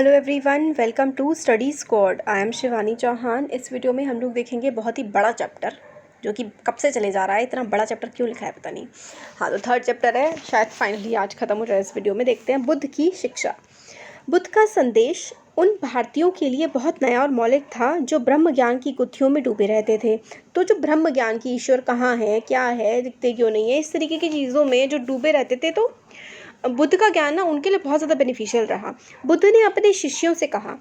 Hello everyone, welcome to study squad. I am Shivani Chauhan. इस video में हम लोग देखेंगे बहुत ही बड़ा चैप्टर जो कि कब से चले जा रहा है। इतना बड़ा चैप्टर क्यों लिखा है पता नहीं। हाँ, तो थर्ड चैप्टर है, शायद फाइनली आज ख़त्म हो जाए। इस वीडियो में देखते हैं बुद्ध की शिक्षा। बुद्ध का संदेश उन भारतीयों के लिए बहुत नया और मौलिक था जो ब्रह्म ज्ञान की गुत्थियों में डूबे रहते थे। तो जो ब्रह्म ज्ञान की, ईश्वर कहाँ है, क्या है, दिखते क्यों नहीं है, इस तरीके की चीज़ों में जो डूबे रहते थे, तो बुद्ध का ज्ञान ना उनके लिए बहुत ज़्यादा बेनिफिशियल रहा। बुद्ध ने अपने शिष्यों से कहा,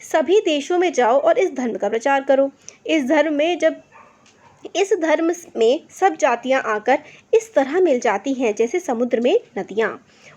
सभी देशों में जाओ और इस धर्म का प्रचार करो। इस धर्म में सब जातियां आकर इस तरह मिल जाती हैं जैसे समुद्र में नदियां।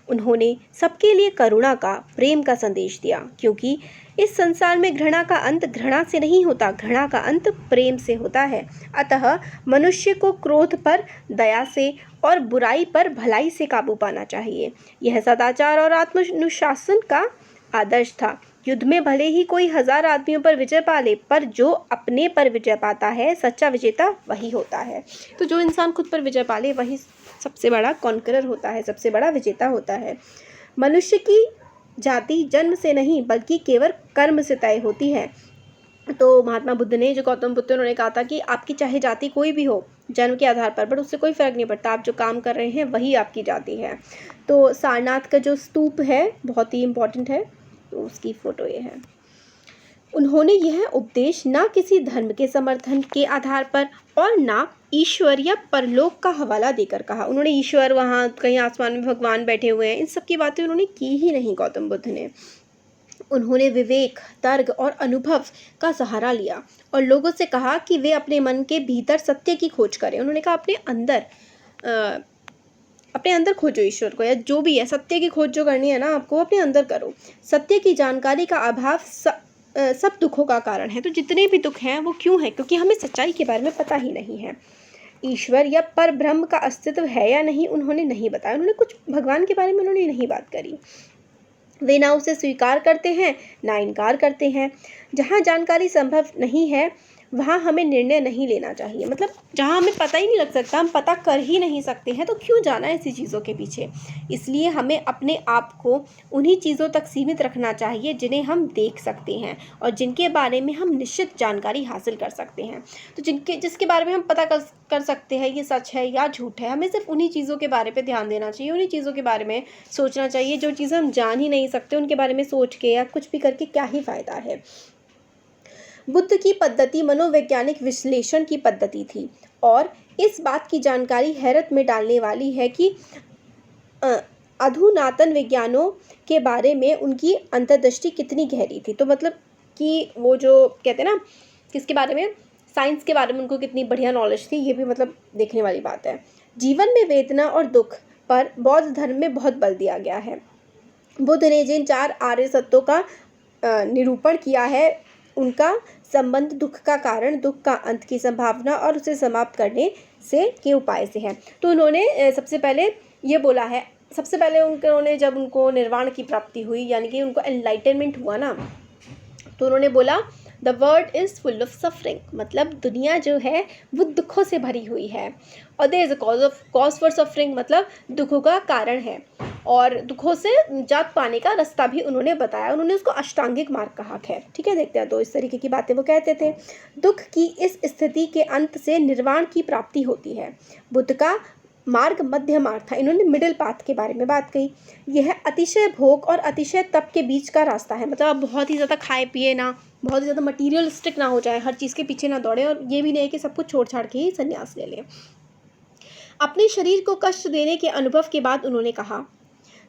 उन्होंने सबके लिए करुणा का, प्रेम का संदेश दिया, क्योंकि इस संसार में घृणा का अंत घृणा से नहीं होता, घृणा का अंत प्रेम से होता है। अतः मनुष्य को क्रोध पर दया से और बुराई पर भलाई से काबू पाना चाहिए। यह सदाचार और आत्मानुशासन का आदर्श था। युद्ध में भले ही कोई 1000 आदमियों पर विजय पा ले, पर जो अपने पर विजय पाता है, सच्चा विजेता वही होता है। तो जो इंसान खुद पर विजय पा ले वही सबसे बड़ा कॉन्करर होता है, सबसे बड़ा विजेता होता है। मनुष्य की जाति जन्म से नहीं बल्कि केवल कर्म से तय होती है। तो महात्मा बुद्ध ने, जो गौतम बुद्ध, उन्होंने कहा था कि आपकी चाहे जाति कोई भी हो जन्म के आधार पर, बट उससे कोई फ़र्क नहीं पड़ता, आप जो काम कर रहे हैं वही आपकी जाति है। तो सारनाथ का जो स्तूप है बहुत ही इम्पोर्टेंट है, तो उसकी फ़ोटो ये है। उन्होंने यह उपदेश ना किसी धर्म के समर्थन के आधार पर और ना ईश्वर या परलोक का हवाला देकर कहा। उन्होंने ईश्वर, वहाँ कहीं आसमान में भगवान बैठे हुए हैं, इन सब की बातें उन्होंने की ही नहीं गौतम बुद्ध ने। उन्होंने विवेक, तर्क और अनुभव का सहारा लिया और लोगों से कहा कि वे अपने मन के भीतर सत्य की खोज करें। उन्होंने कहा अपने अंदर खोजो ईश्वर को, या जो भी है सत्य की खोज जो करनी है ना आपको, अपने अंदर करो। सत्य की जानकारी का अभाव सब दुखों का कारण है। तो जितने भी दुख हैं वो क्यों हैं? क्योंकि हमें सच्चाई के बारे में पता ही नहीं है। ईश्वर या पर ब्रह्म का अस्तित्व है या नहीं उन्होंने नहीं बताया। उन्होंने कुछ भगवान के बारे में उन्होंने नहीं बात करी। वे ना उसे स्वीकार करते हैं ना इनकार करते हैं। जहाँ जानकारी संभव नहीं है वहाँ हमें निर्णय नहीं लेना चाहिए। मतलब जहाँ हमें पता ही नहीं लग सकता, हम पता कर ही नहीं सकते हैं, तो क्यों जाना है ऐसी चीज़ों के पीछे। इसलिए हमें अपने आप को उन्हीं चीज़ों तक सीमित रखना चाहिए जिन्हें हम देख सकते हैं और जिनके बारे में हम निश्चित जानकारी हासिल कर सकते हैं। तो जिसके बारे में हम पता कर सकते हैं ये सच है या झूठ है, हमें सिर्फ उन्हीं चीज़ों के बारे में ध्यान देना चाहिए, उन्हीं चीज़ों के बारे में सोचना चाहिए। जो चीज़ें हम जान ही नहीं सकते उनके बारे में सोच के या कुछ भी करके क्या ही फ़ायदा है। बुद्ध की पद्धति मनोवैज्ञानिक विश्लेषण की पद्धति थी और इस बात की जानकारी हैरत में डालने वाली है कि अधुनातन विज्ञानों के बारे में उनकी अंतर्दृष्टि कितनी गहरी थी। तो मतलब कि वो जो कहते हैं ना, किसके बारे में, साइंस के बारे में उनको कितनी बढ़िया नॉलेज थी, ये भी मतलब देखने वाली बात है। जीवन में वेदना और दुख पर बौद्ध धर्म में बहुत बल दिया गया है। बुद्ध ने जिन 4 आर्य सत्यों का निरूपण किया है, उनका संबंध दुख का कारण, दुख का अंत की संभावना और उसे समाप्त करने से के उपाय से है। तो उन्होंने सबसे पहले ये बोला है, सबसे पहले उन्होंने जब उनको निर्वाण की प्राप्ति हुई, यानी कि उनको एनलाइटनमेंट हुआ ना, तो उन्होंने बोला the world is full of suffering. मतलब दुनिया जो है वो दुखों से भरी हुई है और there is a cause for suffering, मतलब दुखों का कारण है और दुखों से निजात पाने का रास्ता भी उन्होंने बताया। उन्होंने उसको अष्टांगिक मार्ग कहा। खैर ठीक है, देखते हैं। तो इस तरीके की बातें वो कहते थे। दुख की इस स्थिति के अंत से निर्वाण की प्राप्ति होती है। बुद्ध का मार्ग मध्य मार्ग था। इन्होंने मिडिल पाथ के बारे में बात कही। यह अतिशय भोग और अतिशय तप के बीच का रास्ता है। मतलब आप बहुत ही ज़्यादा खाए पिए ना, बहुत ही ज़्यादा मटीरियलिस्टिक ना हो जाए, हर चीज़ के पीछे ना दौड़े, और ये भी नहीं कि सब कुछ छोड़ छाड़ के ही संन्यास ले लें। अपने शरीर को कष्ट देने के अनुभव के बाद उन्होंने कहा,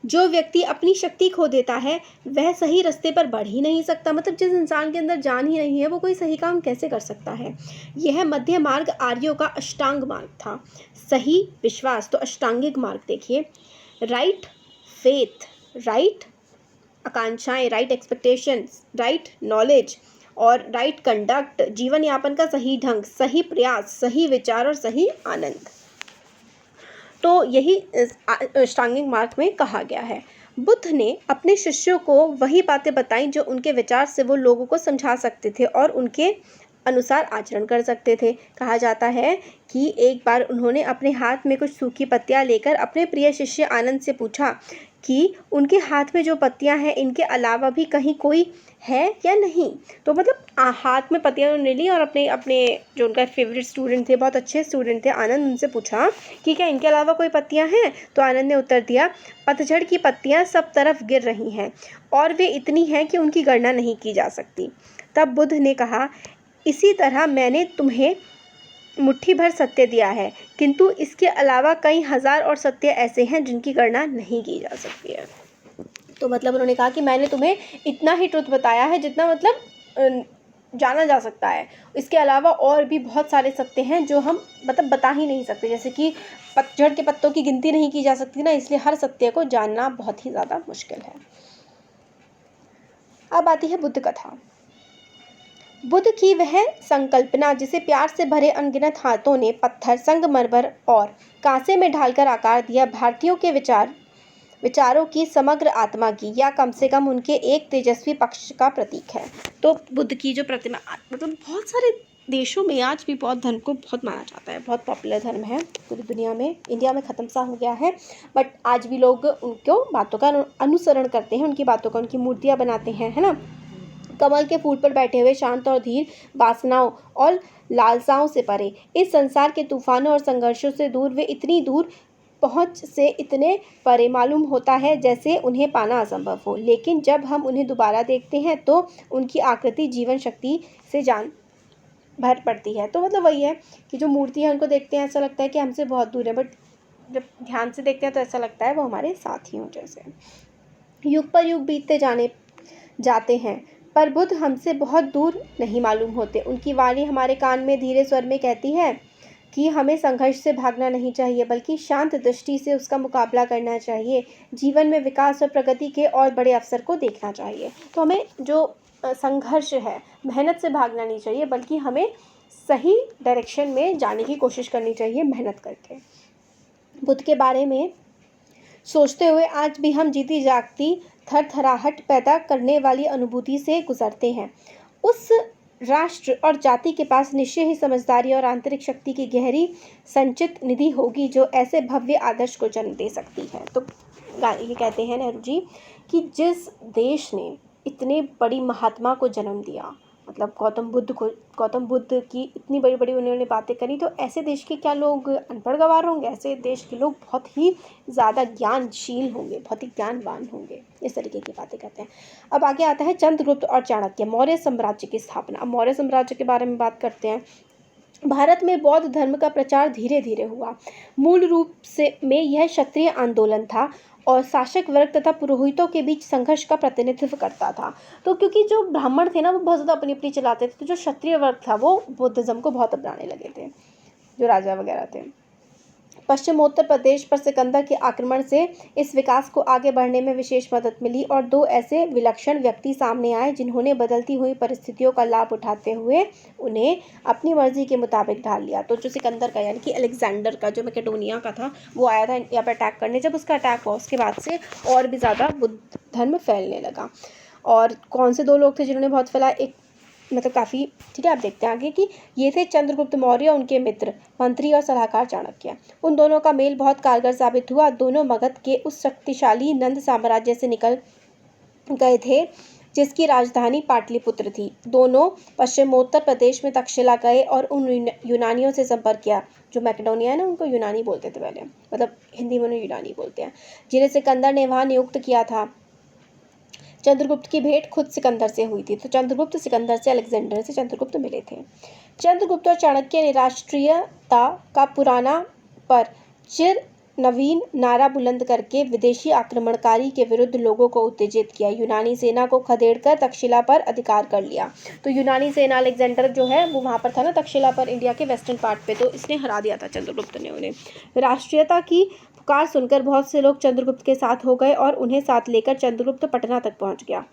जो व्यक्ति अपनी शक्ति खो देता है वह सही रास्ते पर बढ़ ही नहीं सकता। मतलब जिस इंसान के अंदर जान ही नहीं है वो कोई सही काम कैसे कर सकता है। यह मध्य मार्ग आर्यों का अष्टांग मार्ग था। सही विश्वास, तो अष्टांगिक मार्ग देखिए, राइट फेथ, राइट आकांक्षाएं, राइट एक्सपेक्टेशंस, राइट नॉलेज और राइट कंडक्ट, जीवन यापन का सही ढंग, सही प्रयास, सही विचार और सही आनंद। तो यही अष्टांगिक मार्ग में कहा गया है। बुद्ध ने अपने शिष्यों को वही बातें बताई जो उनके विचार से वो लोगों को समझा सकते थे और उनके अनुसार आचरण कर सकते थे। कहा जाता है कि एक बार उन्होंने अपने हाथ में कुछ सूखी पत्तियां लेकर अपने प्रिय शिष्य आनंद से पूछा कि उनके हाथ में जो पत्तियां हैं इनके अलावा भी कहीं कोई है या नहीं। तो मतलब हाथ में पत्तियां उन्होंने ली और अपने अपने जो उनका फेवरेट स्टूडेंट थे, बहुत अच्छे स्टूडेंट थे आनंद, उनसे पूछा कि क्या इनके अलावा कोई पत्तियां हैं। तो आनंद ने उत्तर दिया, पतझड़ की पत्तियां सब तरफ गिर रही हैं और वे इतनी हैं कि उनकी गणना नहीं की जा सकती। तब बुद्ध ने कहा, इसी तरह मैंने तुम्हें मुट्ठी भर सत्य दिया है, किंतु इसके अलावा कई हजार और सत्य ऐसे हैं जिनकी गणना नहीं की जा सकती है। तो मतलब उन्होंने कहा कि मैंने तुम्हें इतना ही ट्रुथ बताया है जितना मतलब जाना जा सकता है, इसके अलावा और भी बहुत सारे सत्य हैं जो हम मतलब बता ही नहीं सकते। जैसे कि पतझड़ के पत्तों की गिनती नहीं की जा सकती ना, इसलिए हर सत्य को जानना बहुत ही ज़्यादा मुश्किल है। अब आती है बुद्ध कथा। बुद्ध की वह संकल्पना जिसे प्यार से भरे अनगिनत हाथों ने पत्थर, संगमरमर और कांसे में ढालकर आकार दिया, भारतीयों के विचारों की समग्र आत्मा की, या कम से कम उनके एक तेजस्वी पक्ष का प्रतीक है। तो बुद्ध की जो प्रतिमा मतलब बहुत सारे देशों में आज भी बौद्ध धर्म को बहुत माना जाता है, बहुत पॉपुलर धर्म है पूरी दुनिया में। इंडिया में ख़त्म सा हो गया है, बट आज भी लोग उनको बातों का अनुसरण करते हैं, उनकी बातों का, उनकी मूर्तियाँ बनाते हैं, है ना। कमल के फूल पर बैठे हुए शांत और धीर, वासनाओं और लालसाओं से परे, इस संसार के तूफानों और संघर्षों से दूर, वे इतनी दूर पहुंच से इतने परे मालूम होता है जैसे उन्हें पाना असंभव हो। लेकिन जब हम उन्हें दोबारा देखते हैं तो उनकी आकृति जीवन शक्ति से जान भर पड़ती है। तो मतलब वही है कि जो मूर्ति है उनको देखते हैं ऐसा लगता है कि हमसे बहुत दूर है, बट जब ध्यान से देखते हैं तो ऐसा लगता है वो हमारे साथ ही हों जैसे। युग पर युग बीतते जाते हैं पर बुद्ध हमसे बहुत दूर नहीं मालूम होते। उनकी वाणी हमारे कान में धीरे स्वर में कहती है कि हमें संघर्ष से भागना नहीं चाहिए, बल्कि शांत दृष्टि से उसका मुकाबला करना चाहिए। जीवन में विकास और प्रगति के और बड़े अवसर को देखना चाहिए। तो हमें जो संघर्ष है, मेहनत से भागना नहीं चाहिए, बल्कि हमें सही डायरेक्शन में जाने की कोशिश करनी चाहिए मेहनत करके। बुद्ध के बारे में सोचते हुए आज भी हम जीती जागती थरथराहट पैदा करने वाली अनुभूति से गुजरते हैं। उस राष्ट्र और जाति के पास निश्चय ही समझदारी और आंतरिक शक्ति की गहरी संचित निधि होगी जो ऐसे भव्य आदर्श को जन्म दे सकती है। तो ये कहते हैं नेहरू जी कि जिस देश ने इतने बड़ी महात्मा को जन्म दिया, मतलब गौतम बुद्ध की इतनी बड़ी बड़ी उन्होंने बातें करी, तो ऐसे देश के क्या लोग अनपढ़ गंवार होंगे? ऐसे देश के लोग बहुत ही ज़्यादा ज्ञानशील होंगे, बहुत ही ज्ञानवान होंगे। इस तरीके की बातें करते हैं। अब आगे आता है चंद्रगुप्त और चाणक्य, मौर्य साम्राज्य की स्थापना। अब मौर्य साम्राज्य के बारे में बात करते हैं। भारत में बौद्ध धर्म का प्रचार धीरे धीरे हुआ। मूल रूप से में यह क्षत्रिय आंदोलन था और शासक वर्ग तथा पुरोहितों के बीच संघर्ष का प्रतिनिधित्व करता था। तो क्योंकि जो ब्राह्मण थे ना वो बहुत ज़्यादा अपनी अपनी चलाते थे, तो जो क्षत्रिय वर्ग था वो बुद्धिज़्म को बहुत अपनाने लगे थे, जो राजा वगैरह थे। पश्चिमोत्तर प्रदेश पर सिकंदर के आक्रमण से इस विकास को आगे बढ़ने में विशेष मदद मिली और दो ऐसे विलक्षण व्यक्ति सामने आए जिन्होंने बदलती हुई परिस्थितियों का लाभ उठाते हुए उन्हें अपनी मर्जी के मुताबिक ढाल लिया। तो जो सिकंदर का यानी कि अलेक्जेंडर का, जो मैकेडोनिया का था, वो आया था यहाँ पर अटैक करने। जब उसका अटैक हुआ उसके बाद से और भी ज़्यादा बुद्ध धर्म फैलने लगा। और कौन से दो लोग थे जिन्होंने बहुत फैला, एक मतलब काफ़ी, ठीक है। आप देखते हैं आगे कि ये थे चंद्रगुप्त मौर्य, उनके मित्र, मंत्री और सलाहकार चाणक्य। उन दोनों का मेल बहुत कारगर साबित हुआ। दोनों मगध के उस शक्तिशाली नंद साम्राज्य से निकल गए थे जिसकी राजधानी पाटलिपुत्र थी। दोनों पश्चिमोत्तर प्रदेश में तक्षशिला गए और उन यूनानियों से संपर्क किया। जो मैकेडोनिया है ना, उनको यूनानी बोलते थे पहले, मतलब हिंदी में उन्हें यूनानी बोलते हैं, जिन्हें सिकंदर ने वहाँ नियुक्त किया था। चंद्रगुप्त की भेंट खुद सिकंदर से हुई थी। तो चंद्रगुप्त सिकंदर से, अलेक्जेंडर से चंद्रगुप्त मिले थे। चंद्रगुप्त और चाणक्य ने राष्ट्रीयता का पुराना पर चिर नवीन नारा बुलंद करके विदेशी आक्रमणकारी के विरुद्ध लोगों को उत्तेजित किया। यूनानी सेना को खदेड़कर तक्षशिला पर अधिकार कर लिया। तो यूनानी सेना, अलेक्जेंडर जो है वो वहाँ पर था ना तक्षशिला पर, इंडिया के वेस्टर्न पार्ट पे, तो इसने हरा दिया था चंद्रगुप्त ने उन्हें। राष्ट्रीयता की पुकार सुनकर बहुत से लोग चंद्रगुप्त के साथ हो गए और उन्हें साथ लेकर चंद्रगुप्त पटना तक पहुंच गया।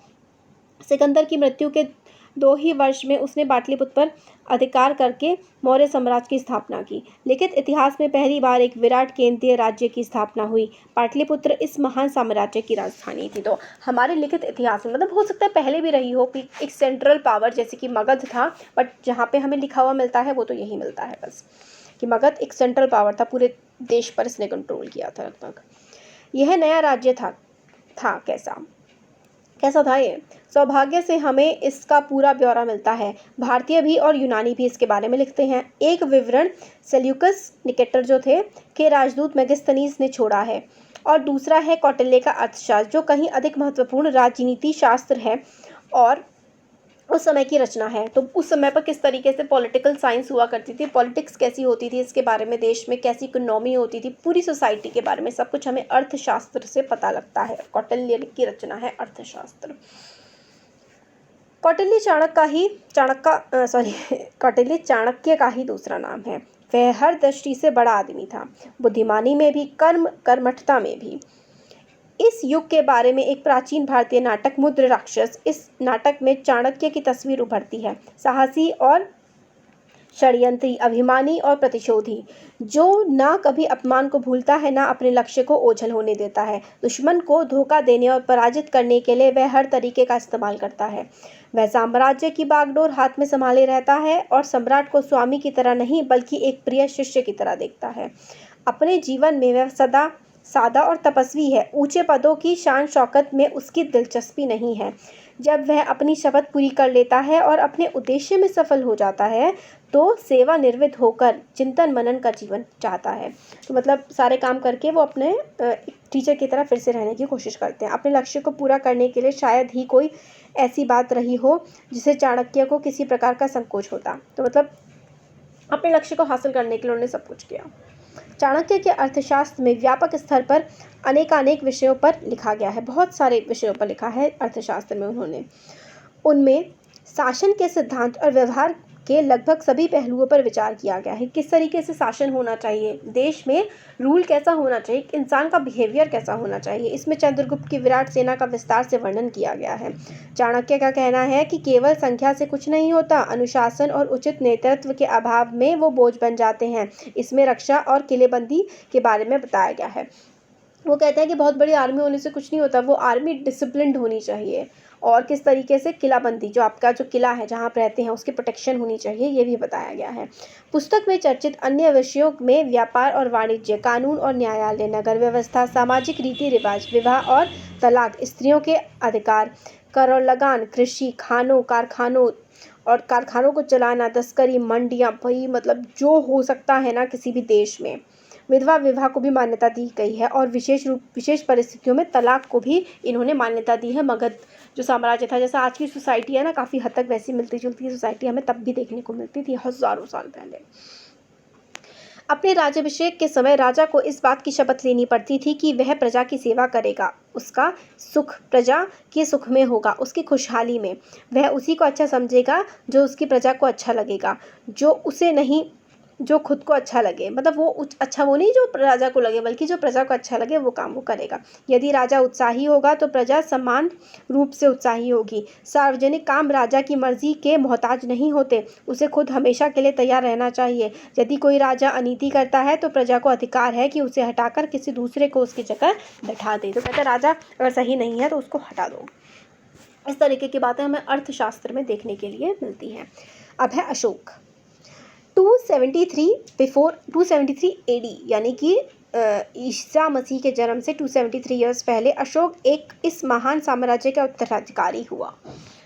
सिकंदर की मृत्यु के 2 ही वर्ष में उसने पाटलिपुत्र पर अधिकार करके मौर्य साम्राज्य की स्थापना की। लिखित इतिहास में पहली बार एक विराट केंद्रीय राज्य की स्थापना हुई। पाटलिपुत्र इस महान साम्राज्य की राजधानी थी। तो हमारे लिखित इतिहास में, मतलब हो सकता है पहले भी रही हो कि एक सेंट्रल पावर जैसे कि मगध था, बट जहाँ पे हमें लिखा हुआ मिलता है वो तो यही मिलता है बस, कि मगध एक सेंट्रल पावर था, पूरे देश पर इसने कंट्रोल किया था लगभग। यह नया राज्य था था कैसा था ये? सौभाग्य से हमें इसका पूरा ब्यौरा मिलता है। भारतीय भी और यूनानी भी इसके बारे में लिखते हैं। एक विवरण सेल्यूकस निकेटर जो थे के राजदूत मेगास्थनीज ने छोड़ा है और दूसरा है कौटिल्य का अर्थशास्त्र, जो कहीं अधिक महत्वपूर्ण राजनीति शास्त्र है और उस समय की रचना है। तो उस समय पर किस तरीके से पॉलिटिकल साइंस हुआ करती थी, पॉलिटिक्स कैसी होती थी, इसके बारे में देश में कैसी इकोनॉमी होती थी, पूरी सोसाइटी के बारे में सब कुछ हमें अर्थशास्त्र से पता लगता है। कौटिल्य की रचना है अर्थशास्त्र। कौटिल्य चाणक्य का ही दूसरा नाम है। वह हर दृष्टि से बड़ा आदमी था, बुद्धिमानी में भी, कर्मठता में भी। इस युग के बारे में एक प्राचीन भारतीय नाटक मुद्र राक्षस, इस नाटक में चाणक्य की तस्वीर उभरती है। साहसी और षड्यंत्री, अभिमानी और प्रतिशोधी, जो ना कभी अपमान को भूलता है, ना अपने लक्ष्य को ओझल होने देता है। दुश्मन को धोखा देने और पराजित करने के लिए वह हर तरीके का इस्तेमाल करता है। वह साम्राज्य की बागडोर हाथ में संभाले रहता है और सम्राट को स्वामी की तरह नहीं बल्कि एक प्रिय शिष्य की तरह देखता है। अपने जीवन में वह सदा सादा और तपस्वी है। ऊंचे पदों की शान शौकत में उसकी दिलचस्पी नहीं है। जब वह अपनी शपथ पूरी कर लेता है और अपने उद्देश्य में सफल हो जाता है तो सेवानिवृत्त होकर चिंतन मनन का जीवन चाहता है। तो मतलब सारे काम करके वो अपने एक टीचर की तरह फिर से रहने की कोशिश करते हैं। अपने लक्ष्य को पूरा करने के लिए शायद ही कोई ऐसी बात रही हो जिसे चाणक्य को किसी प्रकार का संकोच होता। तो मतलब अपने लक्ष्य को हासिल करने के लिए उन्होंने सब कुछ किया। चाणक्य के अर्थशास्त्र में व्यापक स्तर पर अनेकानेक विषयों पर लिखा गया है। बहुत सारे विषयों पर लिखा है अर्थशास्त्र में उन्होंने। उनमें शासन के सिद्धांत और व्यवहार के लगभग सभी पहलुओं पर विचार किया गया है। किस तरीके से शासन होना चाहिए, देश में रूल कैसा होना चाहिए, इंसान का बिहेवियर कैसा होना चाहिए, इसमें चंद्रगुप्त की विराट सेना का विस्तार से वर्णन किया गया है। चाणक्य का कहना है कि केवल संख्या से कुछ नहीं होता, अनुशासन और उचित नेतृत्व के अभाव में वो बोझ बन जाते हैं। इसमें रक्षा और किलेबंदी के बारे में बताया गया है। वो कहते हैं कि बहुत बड़ी आर्मी होने से कुछ नहीं होता, वो आर्मी डिसिप्लिन्ड होनी चाहिए और किस तरीके से किलाबंदी, जो आपका जो किला है जहाँ आप रहते हैं उसकी प्रोटेक्शन होनी चाहिए, ये भी बताया गया है। पुस्तक में चर्चित अन्य विषयों में व्यापार और वाणिज्य, कानून और न्यायालय, नगर व्यवस्था, सामाजिक रीति रिवाज, विवाह और तलाक, स्त्रियों के अधिकार, कर और लगान, कृषि, कारखानों को चलाना, तस्करी, मंडियाँ, भाई मतलब जो हो सकता है ना किसी भी देश में, विधवा विवाह को भी मान्यता दी गई है और विशेष परिस्थितियों में तलाक को भी इन्होंने मान्यता दी है। मगध जो साम्राज्य था, जैसा आज की सोसाइटी है ना, काफ़ी हद तक वैसी मिलती जुलती सोसाइटी हमें तब भी देखने को मिलती थी, हज़ारों साल पहले। अपने राज्याभिषेक के समय राजा को इस बात की शपथ लेनी पड़ती थी कि वह प्रजा की सेवा करेगा, उसका सुख प्रजा के सुख में होगा, उसकी खुशहाली में। वह उसी को अच्छा समझेगा जो उसकी प्रजा को अच्छा लगेगा, जो उसे नहीं जो खुद को अच्छा लगे। मतलब वो अच्छा वो नहीं जो राजा को लगे, बल्कि जो प्रजा को अच्छा लगे वो काम वो करेगा। यदि राजा उत्साही होगा तो प्रजा समान रूप से उत्साही होगी। सार्वजनिक काम राजा की मर्जी के मोहताज नहीं होते, उसे खुद हमेशा के लिए तैयार रहना चाहिए। यदि कोई राजा अनीति करता है तो प्रजा को अधिकार है कि उसे हटाकर किसी दूसरे को उसकी जगह बैठा दे। तो कहते राजा अगर सही नहीं है तो उसको हटा दो। इस तरीके की बातें हमें अर्थशास्त्र में देखने के लिए मिलती हैं। अब है अशोक। 273 एडी यानी कि ईसा मसीह के जन्म से 273 ईयर्स पहले अशोक इस महान साम्राज्य का उत्तराधिकारी हुआ।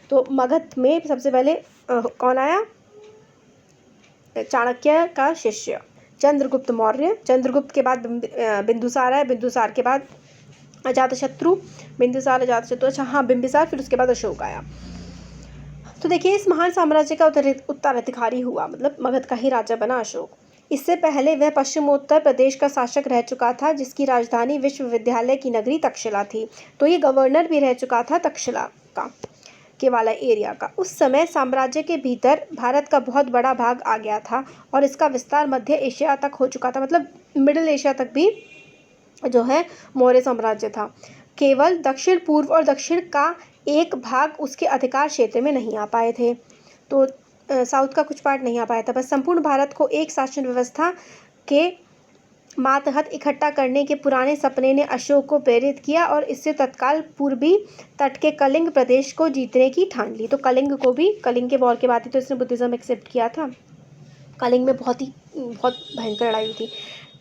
तो मगध में सबसे पहले कौन आया? चाणक्य का शिष्य चंद्रगुप्त मौर्य। चंद्रगुप्त के बाद बिंदुसार है, बिंदुसार के बाद अजातशत्रु, अच्छा हाँ बिंबिसार, फिर उसके बाद अशोक आया। तो देखिए इस महान साम्राज्य का उत्तराधिकारी हुआ, मतलब मगध का ही राजा बना अशोक। इससे पहले वह पश्चिमोत्तर प्रदेश का शासक रह चुका था, जिसकी राजधानी विश्वविद्यालय की नगरी तक्षशिला थी। तो ये गवर्नर भी रह चुका था तक्षशिला का के वाला एरिया का। उस समय साम्राज्य के भीतर भारत का बहुत बड़ा भाग आ गया था और इसका विस्तार मध्य एशिया तक हो चुका था, मतलब मिडिल एशिया तक भी जो है मौर्य साम्राज्य था। केवल दक्षिण पूर्व और दक्षिण का एक भाग उसके अधिकार क्षेत्र में नहीं आ पाए थे, तो साउथ का कुछ पार्ट नहीं आ पाया था। बस संपूर्ण भारत को एक शासन व्यवस्था के मातहत इकट्ठा करने के पुराने सपने ने अशोक को प्रेरित किया और इससे तत्काल पूर्वी तट के कलिंग प्रदेश को जीतने की ठान ली। तो कलिंग के वॉर के बाद ही तो इसने बुद्धिज्म एक्सेप्ट किया था। कलिंग में बहुत भयंकर लड़ाई हुई थी।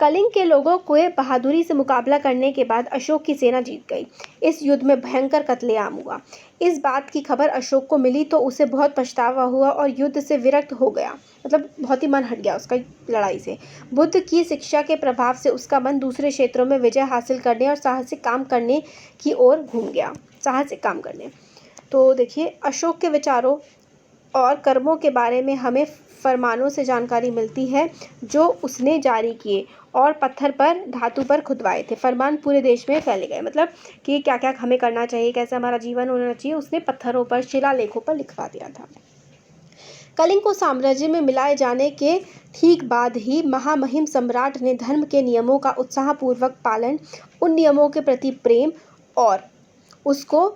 कलिंग के लोगों को बहादुरी से मुकाबला करने के बाद अशोक की सेना जीत गई। इस युद्ध में भयंकर कत्लेआम हुआ। इस बात की खबर अशोक को मिली तो उसे बहुत पछतावा हुआ और युद्ध से विरक्त हो गया, मतलब बहुत ही मन हट गया उसका लड़ाई से। बुद्ध की शिक्षा के प्रभाव से उसका मन दूसरे क्षेत्रों में विजय हासिल करने और साहसिक काम करने की ओर घूम गया। साहसिक काम करने, तो देखिए अशोक के विचारों और कर्मों के बारे में हमें फरमानों से जानकारी मिलती है जो उसने जारी किए और पत्थर पर, धातु पर खुदवाए थे। फरमान पूरे देश में फैले गए, मतलब कि क्या क्या हमें करना चाहिए, कैसे हमारा जीवन होना चाहिए, उसने पत्थरों पर, शिलालेखों पर लिखवा दिया था। कलिंग को साम्राज्य में मिलाए जाने के ठीक बाद ही महामहिम सम्राट ने धर्म के नियमों का उत्साहपूर्वक पालन, उन नियमों के प्रति प्रेम और उसको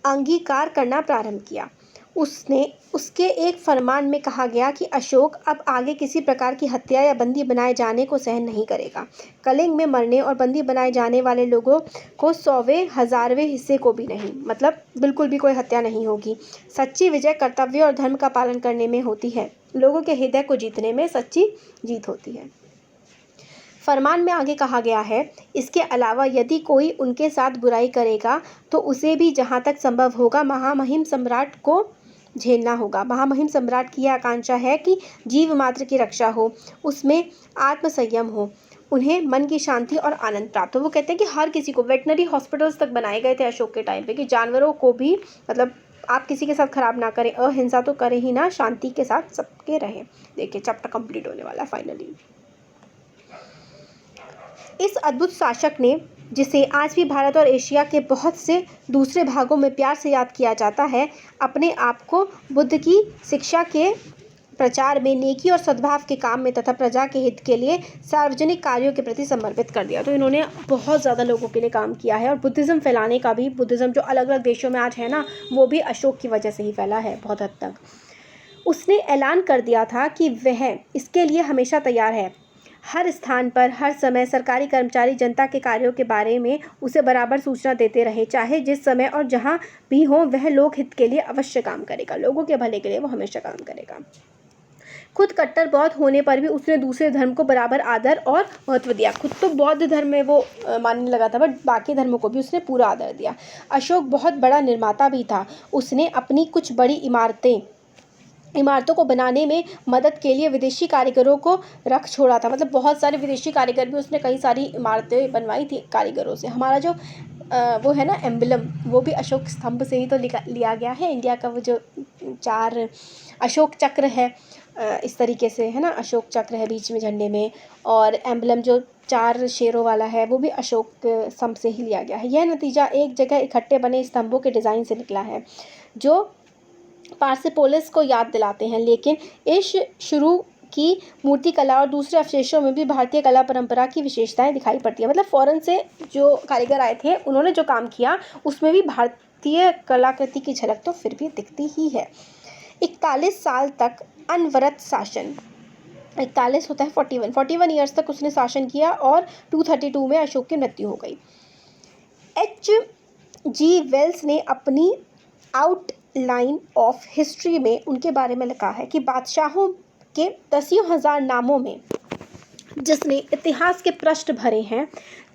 अंगीकार करना प्रारंभ किया। उसके एक फरमान में कहा गया कि अशोक अब आगे किसी प्रकार की हत्या या बंदी बनाए जाने को सहन नहीं करेगा। कलिंग में मरने और बंदी बनाए जाने वाले लोगों को 100वें 1000वें हिस्से को भी नहीं, मतलब बिल्कुल भी कोई हत्या नहीं होगी। सच्ची विजय कर्तव्य और धर्म का पालन करने में होती है। लोगों के हृदय को जीतने में सच्ची जीत होती है। फरमान में आगे कहा गया है, इसके अलावा यदि कोई उनके साथ बुराई करेगा तो उसे भी जहाँ तक संभव होगा महामहिम सम्राट को झेलना होगा। महामहिम सम्राट की यह आकांक्षा है कि जीव मात्र की रक्षा हो, उसमें आत्मसंयम हो, उन्हें मन की शांति और आनंद प्राप्त हो। वो कहते हैं कि हर किसी को, वेटनरी हॉस्पिटल्स तक बनाए गए थे अशोक के टाइम पे कि जानवरों को भी, मतलब आप किसी के साथ खराब ना करें, अहिंसा तो करें ही ना, शांति के साथ सबके रहें। देखिए चैप्टर कंप्लीट होने वाला फाइनली। इस अद्भुत शासक ने, जिसे आज भी भारत और एशिया के बहुत से दूसरे भागों में प्यार से याद किया जाता है, अपने आप को बुद्ध की शिक्षा के प्रचार में, नेकी और सद्भाव के काम में तथा प्रजा के हित के लिए सार्वजनिक कार्यों के प्रति समर्पित कर दिया। तो इन्होंने बहुत ज़्यादा लोगों के लिए काम किया है और बुद्धिज़्म फैलाने का भी, बुद्धिज़्म जो अलग अलग देशों में आज है ना, वो भी अशोक की वजह से ही फैला है बहुत हद तक। उसने ऐलान कर दिया था कि वह इसके लिए हमेशा तैयार है। हर स्थान पर, हर समय सरकारी कर्मचारी जनता के कार्यों के बारे में उसे बराबर सूचना देते रहे, चाहे जिस समय और जहां भी हो। वह लोक हित के लिए अवश्य काम करेगा, लोगों के भले के लिए वो हमेशा काम करेगा। खुद कट्टर बौद्ध होने पर भी उसने दूसरे धर्म को बराबर आदर और महत्व दिया। खुद तो बौद्ध धर्म में वो मानने लगा था, बट बाकी धर्मों को भी उसने पूरा आदर दिया। अशोक बहुत बड़ा निर्माता भी था। उसने अपनी कुछ बड़ी इमारतों को बनाने में मदद के लिए विदेशी कारीगरों को रख छोड़ा था। मतलब बहुत सारे विदेशी कारीगर भी, उसने कई सारी इमारतें बनवाई थी कारीगरों से। हमारा जो वो है ना एम्बलम, वो भी अशोक स्तंभ से ही तो लिया गया है। इंडिया का वो जो 4 अशोक चक्र है, इस तरीके से है ना, अशोक चक्र है बीच में झंडे में, और एम्बलम जो 4 शेरों वाला है वो भी अशोक स्तंभ से ही लिया गया है। यह नतीजा एक जगह इकट्ठे बने स्तंभों के डिज़ाइन से निकला है जो पार्सेपोलिस को याद दिलाते हैं। लेकिन इस शुरू की मूर्ति कला और दूसरे अवशेषों में भी भारतीय कला परंपरा की विशेषताएं दिखाई पड़ती है। मतलब फॉरेन से जो कारीगर आए थे, उन्होंने जो काम किया उसमें भी भारतीय कलाकृति की झलक तो फिर भी दिखती ही है। 41 साल तक अनवरत शासन, 41 होता है 41 ईयर्स तक उसने शासन किया और 232 में अशोक की मृत्यु हो गई। H.G. वेल्स ने अपनी आउटलाइन ऑफ हिस्ट्री में उनके बारे में लिखा है कि बादशाहों के 10,000 नामों में जिसने इतिहास के पृष्ठ भरे हैं,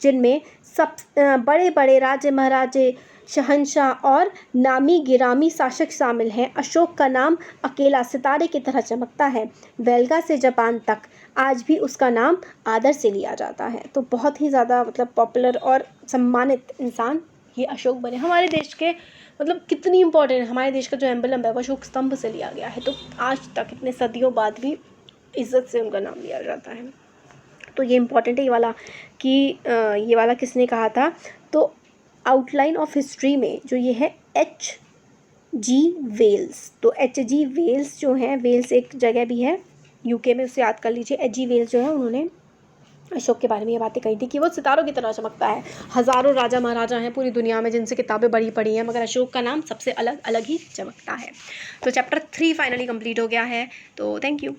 जिनमें सब बड़े बड़े राजे, महाराजे, शहंशाह और नामी गिरामी शासक शामिल हैं, अशोक का नाम अकेला सितारे की तरह चमकता है। वेल्गा से जापान तक आज भी उसका नाम आदर से लिया जाता है। तो बहुत ही ज़्यादा मतलब पॉपुलर और सम्मानित इंसान ये अशोक बने। हमारे देश के मतलब कितनी इम्पोर्टेंट है, हमारे देश का जो एम्बलम है वो अशोक स्तंभ से लिया गया है। तो आज तक इतने सदियों बाद भी इज़्ज़त से उनका नाम लिया जाता है। तो ये इम्पॉर्टेंट है ये वाला कि ये वाला किसने कहा था। तो आउटलाइन ऑफ हिस्ट्री में जो ये है H.G. वेल्स। तो H.G. वेल्स जो हैं, वेल्स एक जगह भी है यूके में, उसे याद कर लीजिए। H.G. वेल्स जो है उन्होंने अशोक के बारे में ये बातें कही थी कि वो सितारों की तरह चमकता है। हज़ारों राजा महाराजा हैं पूरी दुनिया में जिनसे किताबें पढ़ी हैं, मगर अशोक का नाम सबसे अलग अलग ही चमकता है। तो चैप्टर 3 फाइनली कंप्लीट हो गया है। तो थैंक यू।